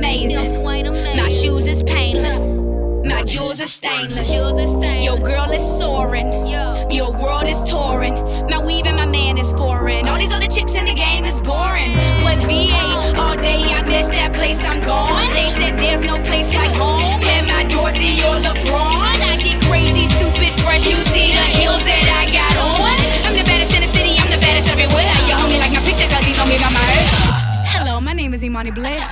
amazing. My shoes is painless. My jewels are stainless. Your girl is soaring. Your world is touring. My weave and my man is pouring. All these other chicks in the game is boring. But VA all day, I miss that place. I'm gone. They said there's no place like home. Am I Dorothy or LeBron? I get crazy, stupid, fresh. You see the heels that I got on. I'm the baddest in the city. I'm the baddest everywhere. You homie like my picture 'cause he know me by my hair. Hello, my name is Imani Blair.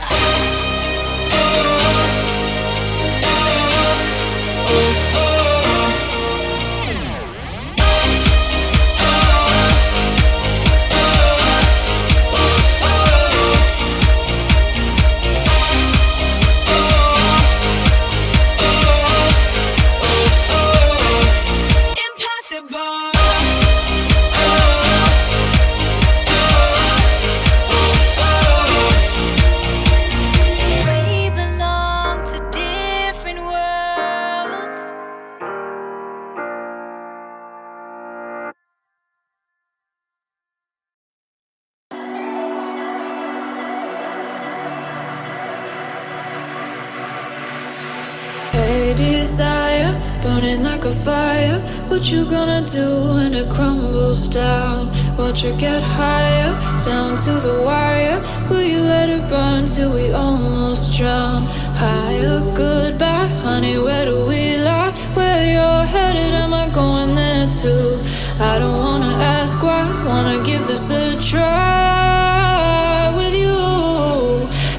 Hey desire, burning like a fire. What you gonna do when it crumbles down? Watch it get higher, down to the wire. Will you let it burn till we almost drown? Higher, goodbye, honey, where do we lie? Where you're headed, am I going there too? I don't wanna ask why, wanna give this a try with you.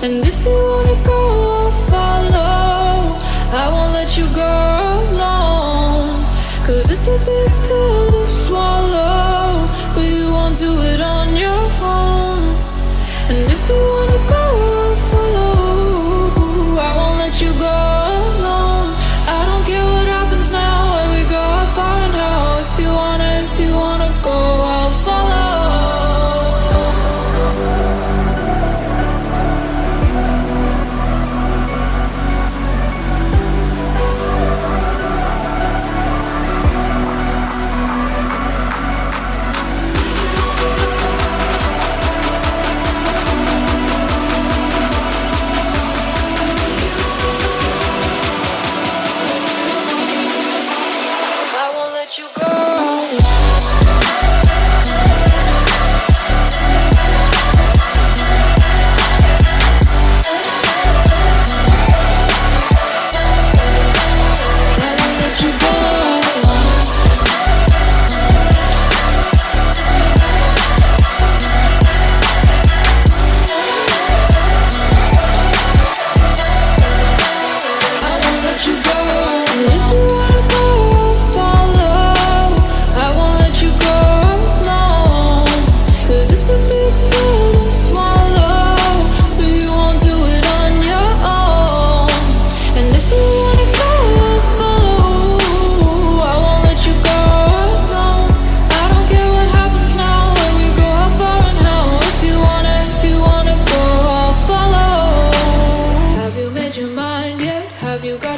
And if you wanna go, I'll follow. I won't let you go alone, 'cause it's a big pill to swallow, but you won't do it on your own. And if you wanna go, I'll follow. I won't let you go alone. I don't care what happens now, where we go, how far and how. If you wanna go, I'll follow.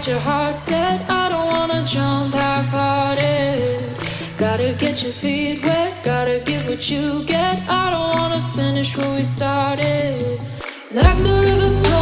Your heart set, I don't wanna jump half-hearted. Gotta get your feet wet, gotta give what you get. I don't wanna finish where we started. Like the river flows